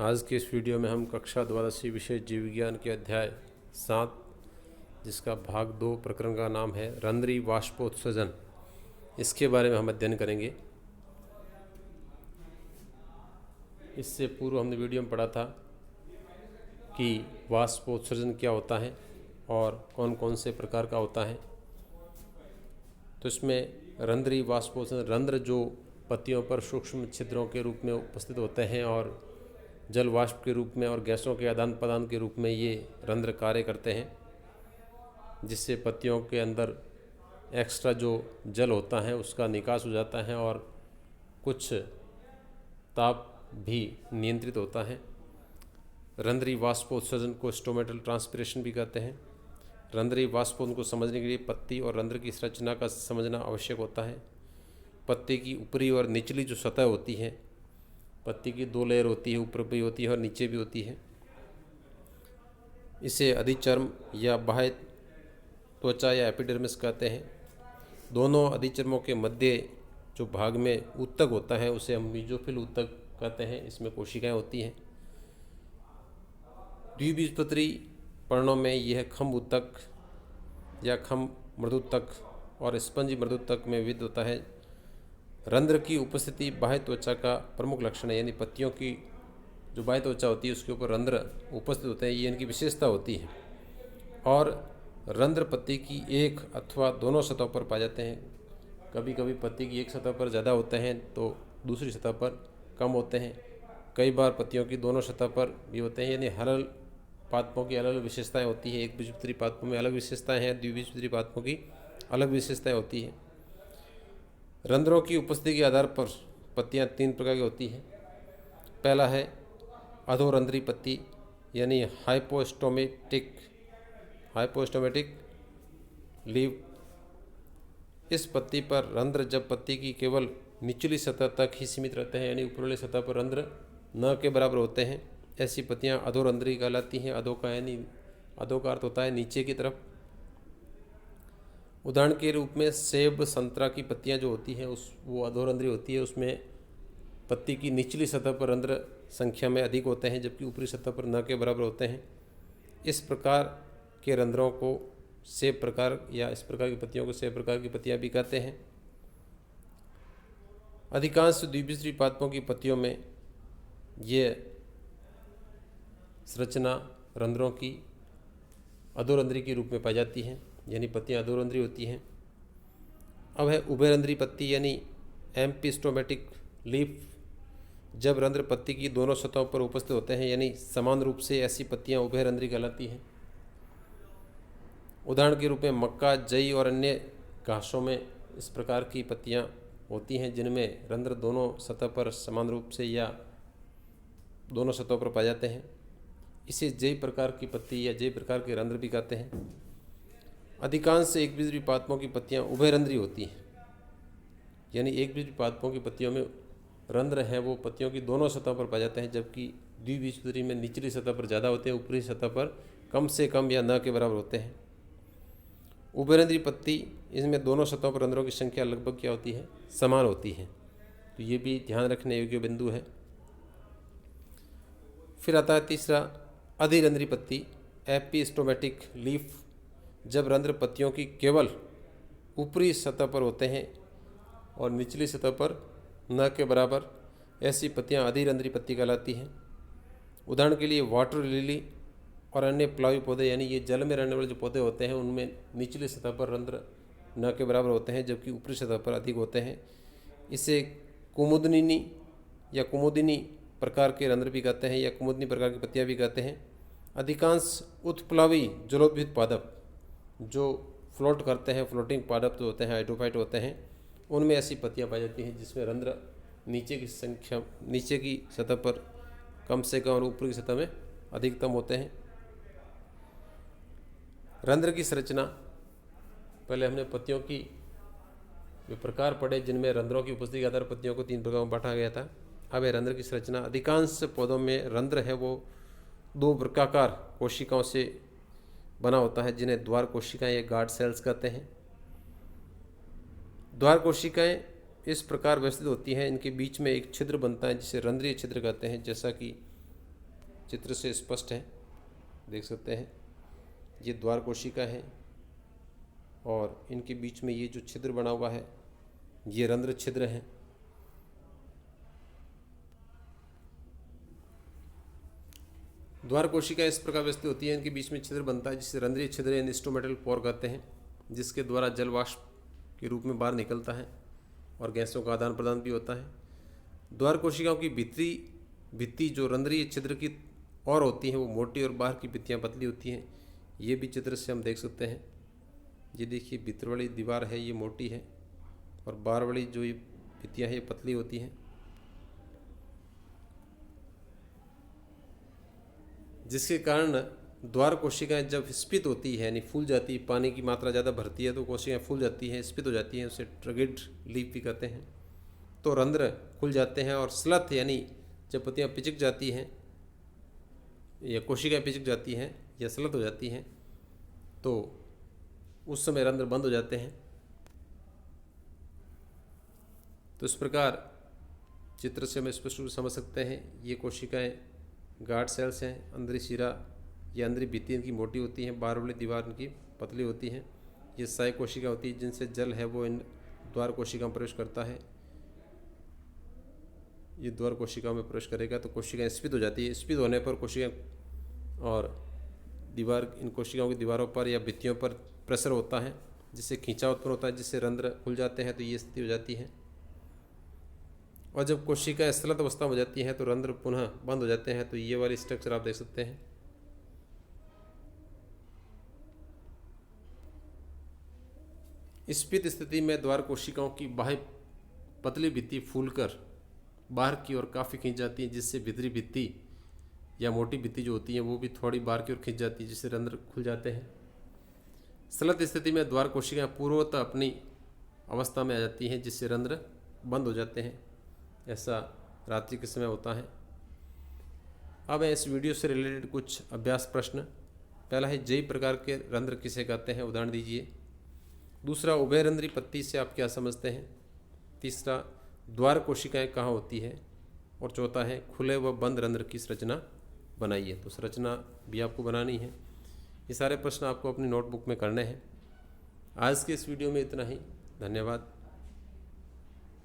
आज के इस वीडियो में हम कक्षा द्वादशी विषय जीव विज्ञान के अध्याय 7 जिसका भाग 2 प्रकरण का नाम है रंध्री वाष्पोत्सर्जन, इसके बारे में हम अध्ययन करेंगे। इससे पूर्व हमने वीडियो में पढ़ा था कि वाष्पोत्सर्जन क्या होता है और कौन कौन से प्रकार का होता है। तो इसमें रंध्री वाष्पोत्सर्जन, रंध्र जो पत्तियों पर सूक्ष्म छिद्रों के रूप में उपस्थित होते हैं और जल वाष्प के रूप में और गैसों के आदान प्रदान के रूप में ये रंध्र कार्य करते हैं, जिससे पत्तियों के अंदर एक्स्ट्रा जो जल होता है उसका निकास हो जाता है और कुछ ताप भी नियंत्रित होता है। रंध्री वाष्पोत्सर्जन को स्टोमेटल ट्रांसपिरेशन भी कहते हैं। रंध्री वाष्पोत्सर्जन को समझने के लिए पत्ती और रंध्र की संरचना का समझना आवश्यक होता है। पत्ती की ऊपरी और निचली जो सतह होती है, पत्ती की 2 लेयर होती है, ऊपर भी होती है और नीचे भी होती है। इसे अधिचर्म या बाह्य त्वचा या एपिडर्मिस कहते हैं। दोनों अधिचर्मों के मध्य जो भाग में ऊतक होता है उसे हम मीजोफिल ऊतक कहते हैं। इसमें कोशिकाएं होती हैं। द्विबीजपत्री पर्णों में यह खम्भ ऊतक या खम्भ मृदुतक और स्पंजी मृदुतक में विविध होता है। रंध्र की उपस्थिति बाह्य त्वचा का प्रमुख लक्षण है, यानी पत्तियों की जो बाह्य त्वचा होती है उसके ऊपर रंध्र उपस्थित होते हैं, ये इनकी विशेषता होती है। और रंध्र पत्ती की एक अथवा दोनों सतहों पर पाए जाते हैं। कभी कभी पत्ती की एक सतह पर ज़्यादा होते हैं तो दूसरी सतह पर कम होते हैं। कई बार पत्तियों की दोनों सतह पर भी होते हैं, यानी हलल पादपों की अलग अलग विशेषताएँ होती हैं। एक बीजपत्री पादपों में अलग विशेषताएँ हैं, द्विबीजपत्री पादपों की अलग विशेषताएँ होती हैं। रंध्रों की उपस्थिति के आधार पर पत्तियां 3 प्रकार की होती हैं। पहला है अधोरंध्री पत्ती, यानी हाइपोस्टोमेटिक लीव। इस पत्ती पर रंध्र जब पत्ती की केवल निचली सतह तक ही सीमित रहते हैं, यानी ऊपरली सतह पर रंध्र न के बराबर होते हैं, ऐसी पत्तियां अधोरंध्री कहलाती हैं। अधो का अर्थ होता है नीचे की तरफ। उदाहरण के रूप में सेब संतरा की पत्तियां जो होती हैं वो अधोरंध्री होती है। उसमें पत्ती की निचली सतह पर रंध्र संख्या में अधिक होते हैं, जबकि ऊपरी सतह पर न के बराबर होते हैं। इस प्रकार के रंध्रों को सेब प्रकार या इस प्रकार की पत्तियों को सेब प्रकार की पत्तियां भी कहते हैं। अधिकांश द्विबीजपत्री पादपों की पत्तियों में ये संरचना रंध्रों की अधोरंध्री के रूप में पाई जाती है, यानी पत्तियां अधोरंध्री होती हैं। अब है उभयरंध्री पत्ती, यानी एम्पिस्टोमेटिक लीफ। जब रंध्र पत्ती की दोनों सतहों पर उपस्थित होते हैं, यानी समान रूप से, ऐसी पत्तियां उभयरंध्री कहलाती हैं। उदाहरण के रूप में मक्का, जई और अन्य घासों में इस प्रकार की पत्तियां होती हैं, जिनमें रंध्र दोनों सतह पर समान रूप से या दोनों सतहों पर पाए जाते हैं। इसे जई प्रकार की पत्ती या जई प्रकार के रंध्र भी कहते हैं। अधिकांश एकबीजपत्री पादपों की पत्तियां उभयरंध्री होती हैं, यानी एकबीजपत्री पादपों की पत्तियों में रंध्र हैं वो पत्तियों की दोनों सतह पर पाए जाते हैं, जबकि द्विबीजपत्री में निचली सतह पर ज़्यादा होते हैं, ऊपरी सतह पर कम से कम या न के बराबर होते हैं। उभयरंध्री पत्ती, इसमें दोनों सतहों पर रंध्रों की संख्या लगभग क्या होती है, समान होती है। तो ये भी ध्यान रखने योग्य बिंदु है। फिर आता है तीसरा अधिरंध्री पत्ती, एपिस्टोमेटिक लीफ। जब रंध्र पत्तियों की केवल ऊपरी सतह पर होते हैं और निचली सतह पर न के बराबर, ऐसी पत्तियां अधिरंध्री पत्ती कहलाती हैं। उदाहरण के लिए वाटर लिली और अन्य प्लावी पौधे, यानी ये जल में रहने वाले जो पौधे होते हैं उनमें निचली सतह पर रंध्र न के बराबर होते हैं, जबकि ऊपरी सतह पर अधिक होते हैं। इसे कुमुदिनी प्रकार के रंध्र भी कहते हैं या कुमुदिनी प्रकार की पत्तियाँ भी कहते हैं। अधिकांश उत्प्लावी जलोद्भिद पादप जो फ्लोट करते हैं, फ्लोटिंग पादप जो होते हैं, हाइड्रोफाइट होते हैं, उनमें ऐसी पत्तियां पाई जाती हैं जिसमें रंध्र नीचे की सतह पर कम से कम और ऊपरी की सतह में अधिकतम होते हैं। रंध्र की संरचना, पहले हमने पत्तियों की जो प्रकार पढ़े जिनमें रंध्रों की उपस्थिति के आधार पत्तियों को 3 प्रकार में बांटा गया था। अब है रंध्र की संरचना। अधिकांश पौधों में रंध्र है वो 2 वृत्ताकार कोशिकाओं से बना होता है, जिन्हें द्वार कोशिकाएं या गार्ड सेल्स कहते हैं। द्वार कोशिकाएं इस प्रकार व्यवस्थित होती हैं, इनके बीच में एक छिद्र बनता है जिसे रंध्रीय छिद्र कहते हैं। जैसा कि चित्र से स्पष्ट है, देख सकते हैं। ये द्वार कोशिका है और इनके बीच में ये जो छिद्र बना हुआ है ये रंध्र छिद्र है। द्वार कोशिका इस प्रकार व्यवस्थित होती है, इनके बीच में छिद्र बनता है जिसे रंध्रीय छिद्र यानी स्टोमेटल पोर कहते हैं, जिसके द्वारा जल वाष्प के रूप में बाहर निकलता है और गैसों का आदान प्रदान भी होता है। द्वार कोशिकाओं की भीतरी भित्ति जो रंध्रीय छिद्र की और होती हैं वो मोटी और बाहर की भित्तियाँ पतली होती हैं। ये भी चित्र से हम देख सकते हैं। ये देखिए भीतर वाली दीवार है ये मोटी है और बाहर वाली जो ये भित्तियाँ हैं ये पतली होती हैं, जिसके कारण द्वार कोशिकाएं जब स्फीत होती है यानी फूल जाती है, पानी की मात्रा ज़्यादा भरती है तो कोशिकाएं फूल जाती हैं, स्फीत हो जाती हैं, उसे ट्रगेड लीफ भी कहते हैं। तो रंध्र खुल जाते हैं और स्लथ यानी जब पत्तियाँ पिचक जाती हैं या कोशिकाएं पिचक जाती हैं या स्लथ हो जाती हैं तो उस समय रंध्र बंद हो जाते हैं। तो इस प्रकार चित्र से हम स्पष्ट रूप से समझ सकते हैं ये कोशिकाएं गार्ड सेल्स हैं। अंदरी शिरा या अंदरी भित्ति इनकी मोटी होती हैं, बाहर वाली दीवार इनकी पतली होती हैं। ये सहायक कोशिका होती है जिनसे जल है वो इन द्वार कोशिकाओं में प्रवेश करता है। ये द्वार कोशिकाओं में प्रवेश करेगा तो कोशिकाएं स्फीत हो जाती है। स्फीत होने पर कोशिकाएं और दीवार इन कोशिकाओं की दीवारों पर या भित्तियों पर प्रेशर होता है जिससे खींचाव उत्पन्न होता है, जिससे रंध्र खुल जाते हैं तो ये स्थिति हो जाती है। और जब कोशिका स्लथ अवस्था हो जाती है तो रंध्र पुनः बंद हो जाते हैं। तो ये वाली स्ट्रक्चर आप देख सकते हैं। स्फीत स्थिति में द्वार कोशिकाओं की बाह्य पतली भित्ति फूलकर बाहर की ओर काफ़ी खींच जाती है, जिससे भीतरी भित्ति या मोटी भित्ति जो होती है वो भी थोड़ी बाहर की ओर खींच जाती है, जिससे रंध्र खुल जाते हैं। स्लथ स्थिति में द्वार कोशिकाएं पूर्ववत अपनी अवस्था में आ जाती हैं, जिससे रंध्र बंद हो जाते हैं। ऐसा रात्रि के समय होता है। अब है इस वीडियो से रिलेटेड कुछ अभ्यास प्रश्न। पहला है जई प्रकार के रंध्र किसे कहते हैं, उदाहरण दीजिए। दूसरा उभयरंध्री पत्ती से आप क्या समझते हैं। तीसरा द्वार कोशिकाएं कहाँ होती है। और चौथा है खुले व बंद रंध्र की संरचना बनाइए। तो संरचना भी आपको बनानी है। ये सारे प्रश्न आपको अपनी नोटबुक में करने हैं। आज के इस वीडियो में इतना ही। धन्यवाद।